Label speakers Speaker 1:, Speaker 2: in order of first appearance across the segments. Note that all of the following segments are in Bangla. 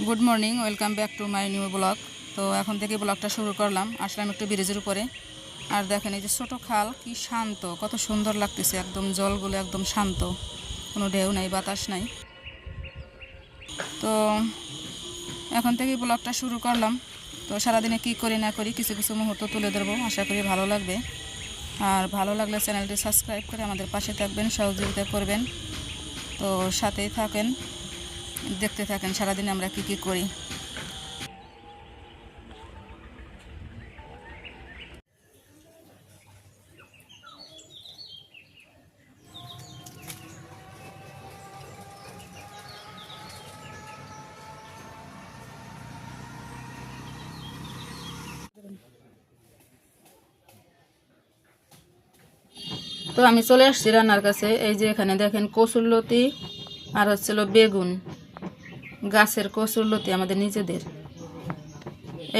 Speaker 1: Good morning, welcome back to my new blog. তো এখন থেকে ব্লগটা শুরু করলাম। আসলাম একটু ব্রিজের উপরে। আর দেখেন এই যে ছোটো খাল, কি শান্ত, কত সুন্দর লাগতেছে। একদম জলগুলো একদম শান্ত, কোনো ঢেউ নাই, বাতাস নাই। তো এখন থেকেই ব্লগটা শুরু করলাম। তো সারাদিনে কি করি না করি কিছু কিছু মুহূর্ত তুলে ধরবো, আশা করি ভালো লাগবে। আর ভালো লাগলে চ্যানেলটি সাবস্ক্রাইব করে আমাদের পাশে থাকবেন, সহযোগিতা করবেন। তো সাথেই থাকেন, দেখতে থাকেন সারাদিনে আমরা কি কি করি। তো আমি চলে আসছি রান্নার কাছে। এই যে এখানে দেখেন কচুরলতি আর হচ্ছিল বেগুন, গাছের কচুরলতি আমাদের নিজেদের।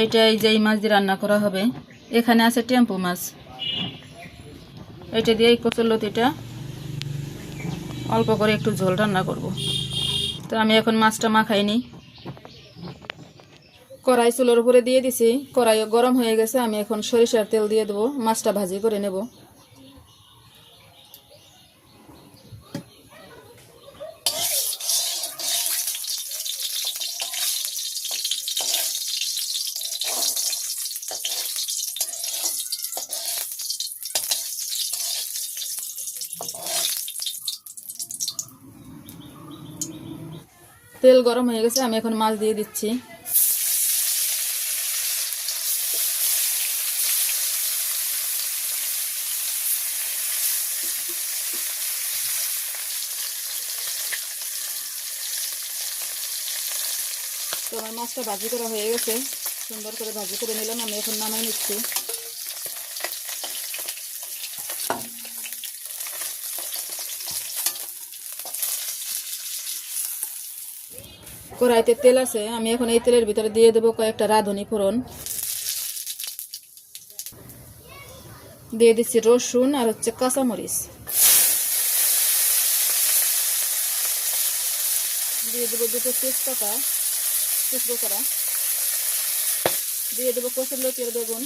Speaker 1: এইটা এই যে এই মাছ দিয়ে রান্না করা হবে। এখানে আছে টেম্পু মাছ, এটা দিয়ে এই কচুরলতিটা অল্প করে একটু ঝোল রান্না করব। তো আমি এখন মাছটা মাখাইনি, কড়াই চুলোর উপরে দিয়ে দিছি। কড়াইও গরম হয়ে গেছে, আমি এখন সরিষার তেল দিয়ে দেবো, মাছটা ভাজি করে নেব। তেল গরম হয়ে গেছে, আমি এখন মাছ দিয়ে দিচ্ছি। তো আমার মাছটা ভাজি করা হয়ে গেছে, সুন্দর করে ভাজি করে নিলাম। আমি এখন নামাই নিচ্ছি। কড়াইতে তেল আছে, আমি এখন এই তেলের ভিতরে দিয়ে দেবো কয়েকটা রাঁধুনি ফোড়ন। দিয়ে দিচ্ছি রসুন আর হচ্ছে কাঁচামরিচ। দিয়ে দেবো দুটো তেজপাতা টুকরো করা। দিয়ে দেবো কচুরলতি আর বেগুন।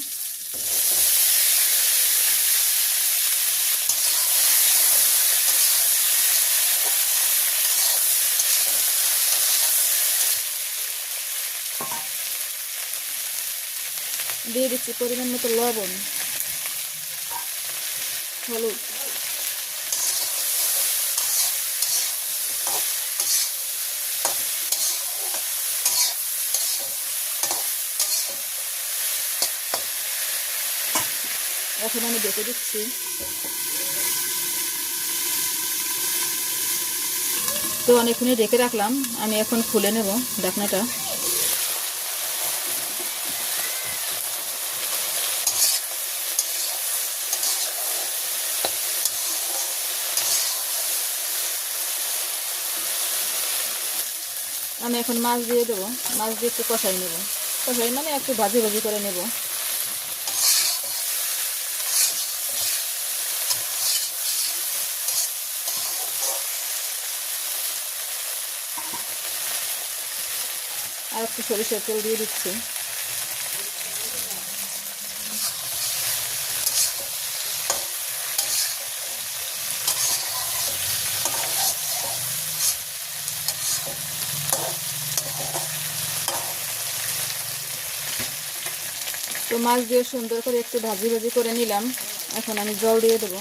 Speaker 1: দিয়ে দিচ্ছি পরিমাণ মতো লবণ, হলুদ। এখন আমি ঢেকে দিচ্ছি। তো অনেকক্ষণই ঢেকে রাখলাম, আমি এখন খুলে নেব ঢাকনাটা। আমি এখন মাছ দিয়ে দেবো, মাছ দিয়ে একটু কষাই নেব। কষাই মানে একটু ভাজি ভাজি করে নেব। আর একটু সরিষার তেল দিয়ে দিচ্ছি। তো মাছ দিয়ে সুন্দর করে একটু ভাজি ভাজি করে নিলাম। এখন আমি জল দিয়ে দেবো।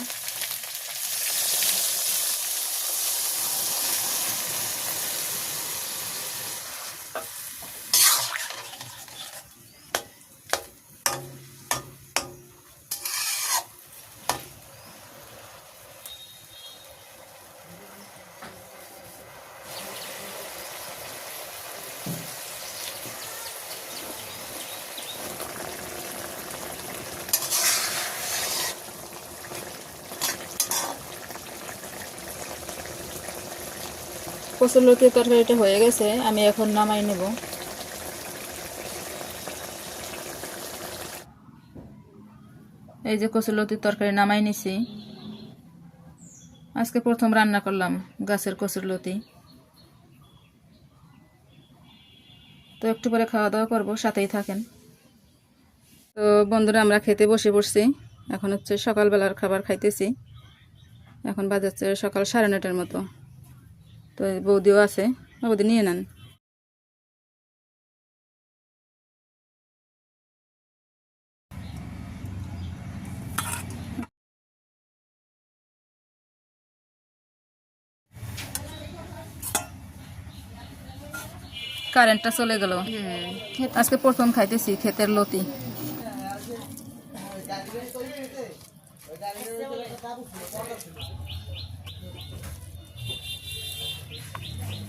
Speaker 1: কচুরলতির তরকারিটা হয়ে গেছে, আমি এখন নামাই নেব। এই যে কচুরলতির তরকারি নামাই নিছি। আজকে প্রথম রান্না করলাম গাছের কচুরলতি। তো একটু পরে খাওয়া দাওয়া করবো, সাথেই থাকেন। তো বন্ধুরা আমরা খেতে বসে পড়ছি। এখন হচ্ছে সকালবেলার খাবার খাইতেছি। এখন বাজাচ্ছে সকাল 9:30টার মতো। তো বৌদিও আছে, বৌদি নিয়ে নেন। কারেন্টটা চলে গেল। আজকে প্রথম খাইতেছি ক্ষেতের লতি।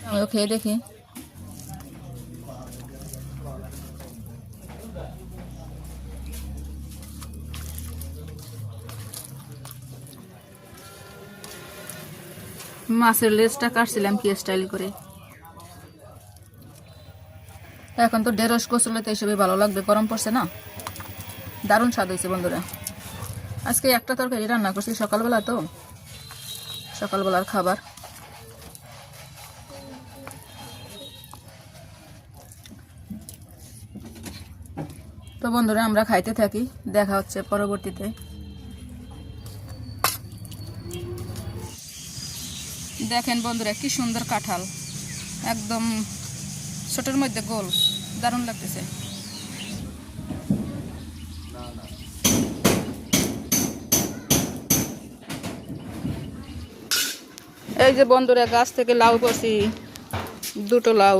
Speaker 1: আমিও খেয়ে দেখি। মাছের লেজটা কাটছিলাম কি স্টাইল করে। এখন তো ঢেঁড়স কচুলতি এসবই ভালো লাগবে, গরম পড়ছে না। দারুণ স্বাদ হয়েছে বন্ধুরা। আজকে একটা তরকারি রান্না করছি সকালবেলা, তো সকালবেলার খাবার। তো বন্ধুরা আমরা খাইতে থাকি, দেখা হচ্ছে পরবর্তীতে। দেখেন বন্ধুরা কি সুন্দর কাঁঠাল, একদম ছোটোর মধ্যে গোল, দারুণ লাগতেছে। এই যে বন্ধুরা গাছ থেকে লাউ করছি, 2টো লাউ।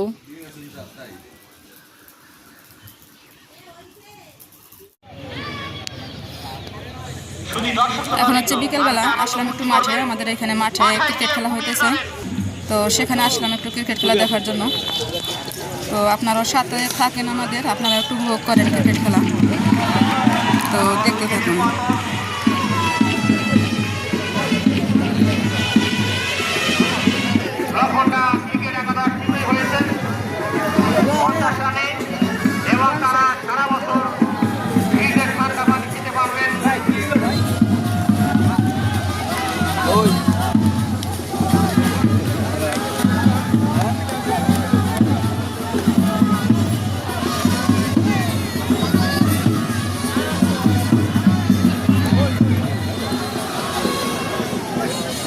Speaker 1: এখন হচ্ছে বিকেলবেলা, আসলাম একটু মাঠে। আমাদের এখানে মাঠে ক্রিকেট খেলা হইতেছে, তো সেখানে আসলাম একটু ক্রিকেট খেলা দেখার জন্য। তো আপনারাও সাথে থাকেন আমাদের, আপনারা একটু উপভোগ করেন ক্রিকেট খেলা। তো দেখতে থাকুন।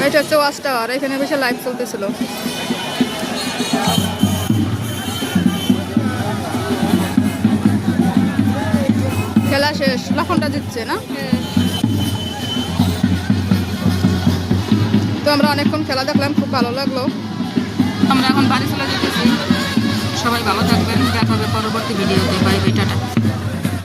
Speaker 1: এটা হচ্ছে ওয়াচ টাওয়ার, এখানে বেশি লাইভ চলতেছিল। খেলা শেষ, লাফনটা দিচ্ছে না। তো আমরা অনেকক্ষণ খেলা দেখলাম, খুব ভালো লাগলো। আমরা এখন বাড়ি চলে যেতেছি। সবাই ভালো থাকবেন, দেখা হবে পরবর্তী ভিডিওতে। Bye bye, tata.